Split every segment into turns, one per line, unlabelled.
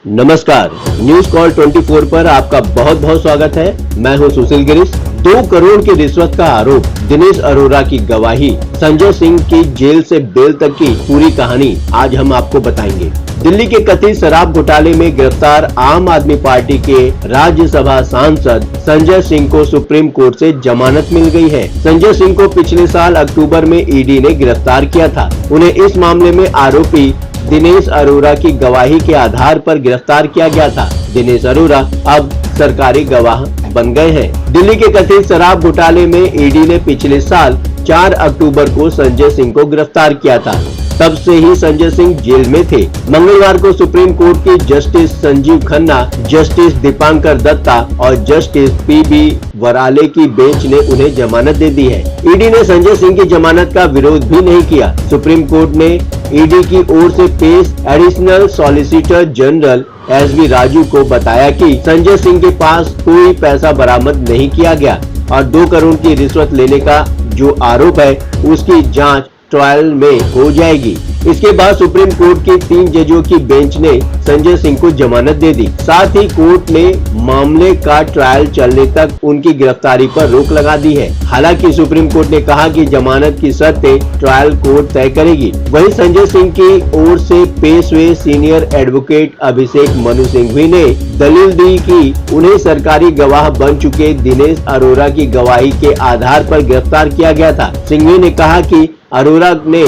नमस्कार, news call 24 पर आपका बहुत बहुत स्वागत है। मैं हूं सुशील गिरीश। 2 करोड़ की रिश्वत का आरोप, दिनेश अरोड़ा की गवाही, संजय सिंह की जेल से बेल तक की पूरी कहानी आज हम आपको बताएंगे। दिल्ली के कथित शराब घोटाले में गिरफ्तार आम आदमी पार्टी के राज्यसभा सांसद संजय सिंह को सुप्रीम कोर्ट से जमानत मिल गई है। संजय सिंह को पिछले साल अक्टूबर में ईडी ने गिरफ्तार किया था। उन्हें इस मामले में आरोपी दिनेश अरोड़ा की गवाही के आधार पर गिरफ्तार किया गया था। दिनेश अरोड़ा अब सरकारी गवाह बन गए हैं। दिल्ली के कथित शराब घोटाले में ईडी ने पिछले साल 4 अक्टूबर को संजय सिंह को गिरफ्तार किया था। तब से ही संजय सिंह जेल में थे। मंगलवार को सुप्रीम कोर्ट की जस्टिस संजीव खन्ना, जस्टिस दीपांकर दत्ता और जस्टिस पीबी वराले की बेंच ने उन्हें जमानत दे दी है। ईडी ने संजय सिंह की जमानत का विरोध भी नहीं किया। सुप्रीम कोर्ट ने ईडी की ओर से पेश additional solicitor general SV Raju को बताया कि संजय सिंह के पास कोई पैसा बरामद नहीं किया गया और 2 करोड़ की रिश्वत लेने का जो आरोप है उसकी जांच ट्रायल में हो जाएगी। इसके बाद सुप्रीम कोर्ट की 3 जजों की बेंच ने संजय सिंह को जमानत दे दी। साथ ही कोर्ट ने मामले का ट्रायल चलने तक उनकी गिरफ्तारी पर रोक लगा दी है। हालांकि सुप्रीम कोर्ट ने कहा कि जमानत की शर्तें ट्रायल कोर्ट तय करेगी। वहीं संजय सिंह की ओर से पेश हुए सीनियर एडवोकेट अभिषेक मनु सिंघवी ने दलील दी कि उन्हें सरकारी गवाह बन चुके दिनेश अरोड़ा की गवाही के आधार पर गिरफ्तार किया गया था। सिंघवी ने कहा कि अरोड़ा ने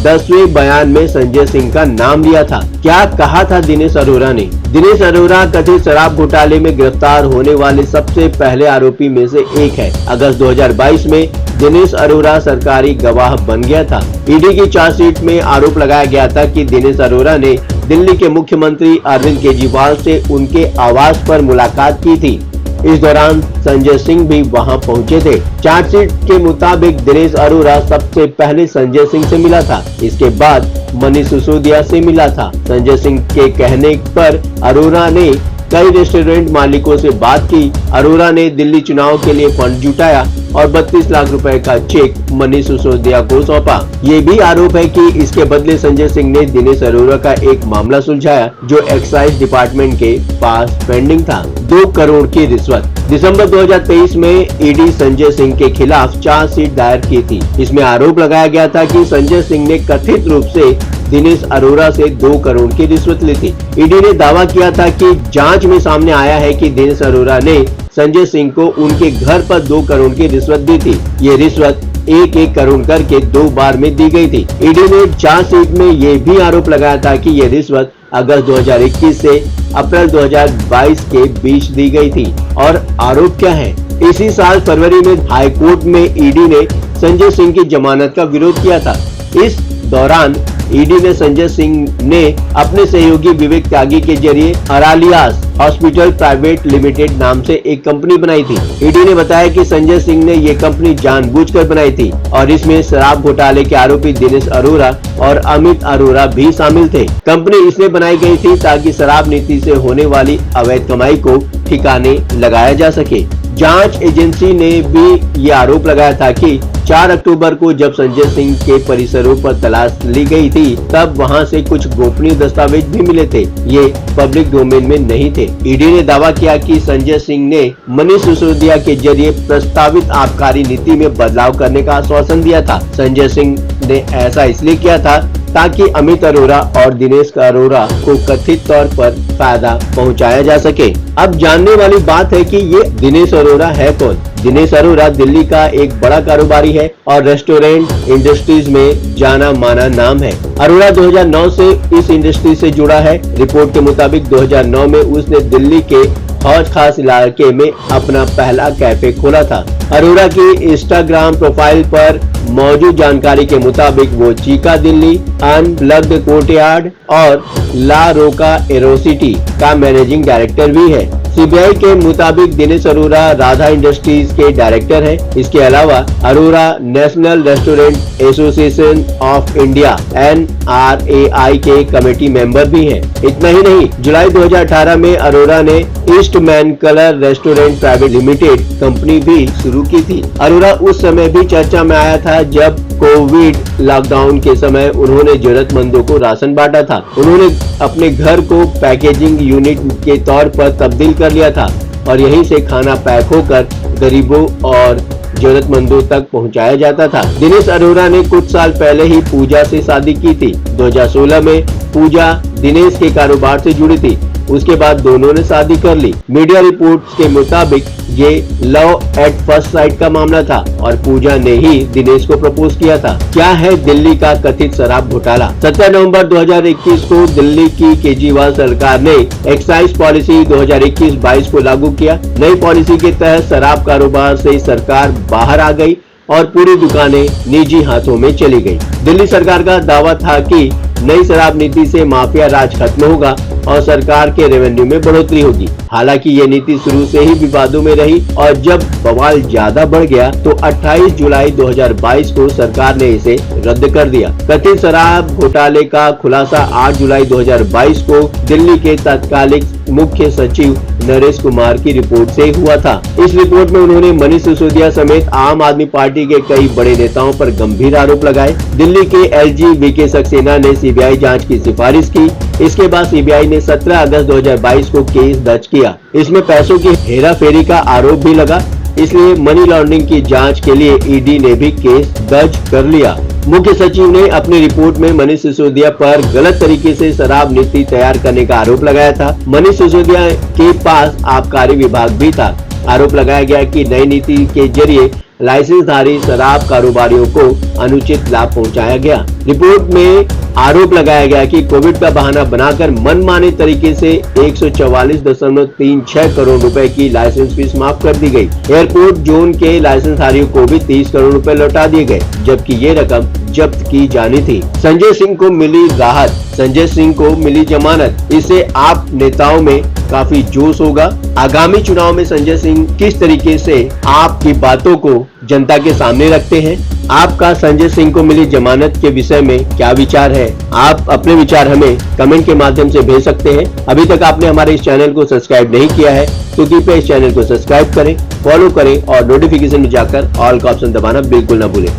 10वें बयान में संजय सिंह का नाम लिया था। क्या कहा था दिनेश अरोड़ा ने? दिनेश अरोड़ा कथित शराब घोटाले में गिरफ्तार होने वाले सबसे पहले आरोपी में से एक है। अगस्त 2022 में दिनेश अरोड़ा सरकारी गवाह बन गया था। ईडी की चार्जशीट में आरोप लगाया गया था कि दिनेश अरोड़ा ने दिल्ली के मुख्यमंत्री अरविंद केजरीवाल से उनके आवास पर मुलाकात की थी। इस दौरान संजय सिंह भी वहां पहुंचे थे। चार्जशीट के मुताबिक दिनेश अरोड़ा सबसे पहले संजय सिंह से मिला था। इसके बाद मनीष सिसोदिया से मिला था। संजय सिंह के कहने पर अरोड़ा ने कई रेस्टोरेंट मालिकों से बात की। अरोड़ा ने दिल्ली चुनाव के लिए फंड जुटाया और 32 लाख रुपए का चेक मनीष सिसोदिया को सौंपा। ये भी आरोप है कि इसके बदले संजय सिंह ने दिनेश अरोड़ा का एक मामला सुलझाया जो एक्साइज डिपार्टमेंट के पास पेंडिंग था। 2 करोड़ की रिश्वत। दिसंबर 2023 में ईडी संजय सिंह के खिलाफ चार्जशीट दायर की थी। इसमें आरोप लगाया गया था कि संजय सिंह ने कथित रूप से दिनेश अरोड़ा से 2 करोड़ की रिश्वत ली थी। ईडी ने दावा किया था कि जांच में सामने आया है कि दिनेश अरोड़ा ने संजय सिंह को उनके घर पर 2 करोड़ की रिश्वत दी थी। ये रिश्वत 1-1 करोड़ करके 2 बार में दी गई थी। ईडी ने चार्जशीट में ये भी आरोप लगाया था कि ये रिश्वत अगस्त 2021 से अप्रैल 2022 के बीच दी गई थी। और आरोप क्या है? इसी साल फरवरी में हाई कोर्ट में ईडी ने संजय सिंह की जमानत का विरोध किया था। इस दौरान ईडी ने संजय सिंह ने अपने सहयोगी विवेक त्यागी के जरिए अरालियास हॉस्पिटल प्राइवेट लिमिटेड नाम से एक कंपनी बनाई थी। ईडी ने बताया कि संजय सिंह ने ये कंपनी जानबूझकर बनाई थी और इसमें शराब घोटाले के आरोपी दिनेश अरोड़ा और अमित अरोड़ा भी शामिल थे। कंपनी इसलिए बनाई गई थी ताकि शराब नीति से होने वाली अवैध कमाई को ठिकाने लगाया जा सके। जांच एजेंसी ने भी ये आरोप लगाया था कि 4 अक्टूबर को जब संजय सिंह के परिसरों पर तलाश ली गई थी तब वहां से कुछ गोपनीय दस्तावेज भी मिले थे। ये पब्लिक डोमेन में नहीं थे। ईडी ने दावा किया कि संजय सिंह ने मनीष सिसोदिया के जरिए प्रस्तावित आबकारी नीति में बदलाव करने का आश्वासन दिया था। संजय सिंह ने ऐसा इसलिए किया था ताकि अमित अरोड़ा और दिनेश अरोड़ा को कथित तौर पर फायदा पहुंचाया जा सके। अब जानने वाली बात है कि ये दिनेश अरोड़ा है कौन? दिनेश अरोड़ा दिल्ली का एक बड़ा कारोबारी है और रेस्टोरेंट इंडस्ट्रीज में जाना माना नाम है। अरोड़ा 2009 से इस इंडस्ट्री से जुड़ा है। रिपोर्ट के मुताबिक 2009 में उसने दिल्ली के हौज खास इलाके में अपना पहला कैफे खोला था। अरोड़ा की इंस्टाग्राम प्रोफाइल पर मौजूद जानकारी के मुताबिक वो चीका दिल्ली, अनप्लग्ड कोर्टयार्ड और ला रोका एरोसिटी का मैनेजिंग डायरेक्टर भी है। सीबीआई के मुताबिक दिनेश अरोड़ा राधा इंडस्ट्रीज के डायरेक्टर हैं। इसके अलावा Arora national restaurant association of India NRAI के कमेटी मेंबर भी हैं। इतना ही नहीं, जुलाई 2018 में अरोड़ा ने Eastman colour restaurant private limited company भी शुरू की थी। अरोरा उस समय भी चर्चा में आया था जब कोविड लॉकडाउन के समय उन्होंने जरूरतमंदों को राशन बांटा था। उन्होंने अपने घर को पैकेजिंग यूनिट के तौर पर तब्दील कर लिया था और यहीं से खाना पैक होकर गरीबों और जरूरतमंदों तक पहुंचाया जाता था। दिनेश अरोरा ने कुछ साल पहले ही पूजा से शादी की थी। 2016 में पूजा दिनेश के कारोबार से जुड़ी थी। उसके बाद दोनों ने शादी कर ली। मीडिया रिपोर्ट्स के मुताबिक ये लव एट फर्स्ट साइट का मामला था और पूजा ने ही दिनेश को प्रपोज किया था। क्या है दिल्ली का कथित शराब घोटाला? 17 नवंबर 2021 को दिल्ली की केजरीवाल सरकार ने एक्साइज पॉलिसी 2021-22 को लागू किया। नई पॉलिसी के तहत शराब कारोबार से सरकार बाहर आ गई और पूरी दुकानें निजी हाथों में चली गई। दिल्ली सरकार का दावा था कि नई शराब नीति से माफिया राज खत्म होगा और सरकार के रेवेन्यू में बढ़ोतरी होगी। हालांकि ये नीति शुरू से ही विवादों में रही और जब बवाल ज्यादा बढ़ गया तो 28 जुलाई 2022 को सरकार ने इसे रद्द कर दिया। कथित शराब घोटाले का खुलासा 8 जुलाई 2022 को दिल्ली के तत्कालिक मुख्य सचिव नरेश कुमार की रिपोर्ट से हुआ था। इस रिपोर्ट में उन्होंने मनीष सिसोदिया समेत आम आदमी पार्टी के कई बड़े नेताओं पर गंभीर आरोप लगाए। दिल्ली के एलजी वीके सक्सेना ने सीबीआई जांच की सिफारिश की। इसके बाद सीबीआई ने 17 अगस्त 2022 को केस दर्ज किया। इसमें पैसों की हेराफेरी का आरोप भी लगा, इसलिए मनी लॉन्ड्रिंग की जांच के लिए ईडी ने भी केस दर्ज कर लिया। मुख्य सचिव ने अपनी रिपोर्ट में मनीष सिसोदिया पर गलत तरीके से शराब नीति तैयार करने का आरोप लगाया था। मनीष सिसोदिया के पास आबकारी विभाग भी था। आरोप लगाया गया कि नई नीति के जरिए लाइसेंसधारी शराब कारोबारियों को अनुचित लाभ पहुंचाया गया। रिपोर्ट में आरोप लगाया गया कि कोविड का बहाना बनाकर मनमाने तरीके से 144.36 करोड़ रुपए की लाइसेंस फीस माफ कर दी गई। एयरपोर्ट जोन के लाइसेंसधारियों को भी 30 करोड़ रुपए लौटा दिए गए, जबकि ये रकम जब्त की जानी थी। संजय सिंह को मिली राहत, संजय सिंह को मिली जमानत। इससे आप नेताओं में काफी जोश होगा। आगामी चुनाव में संजय सिंह किस तरीके से आपकी बातों को जनता के सामने रखते हैं? आपका संजय सिंह को मिली जमानत के विषय में क्या विचार है? आप अपने विचार हमें कमेंट के माध्यम से भेज सकते हैं। अभी तक आपने हमारे इस चैनल को सब्सक्राइब नहीं किया है तो कृपया इस चैनल को सब्सक्राइब करें, फॉलो करें और नोटिफिकेशन में जाकर ऑल का ऑप्शन दबाना बिल्कुल न भूलें।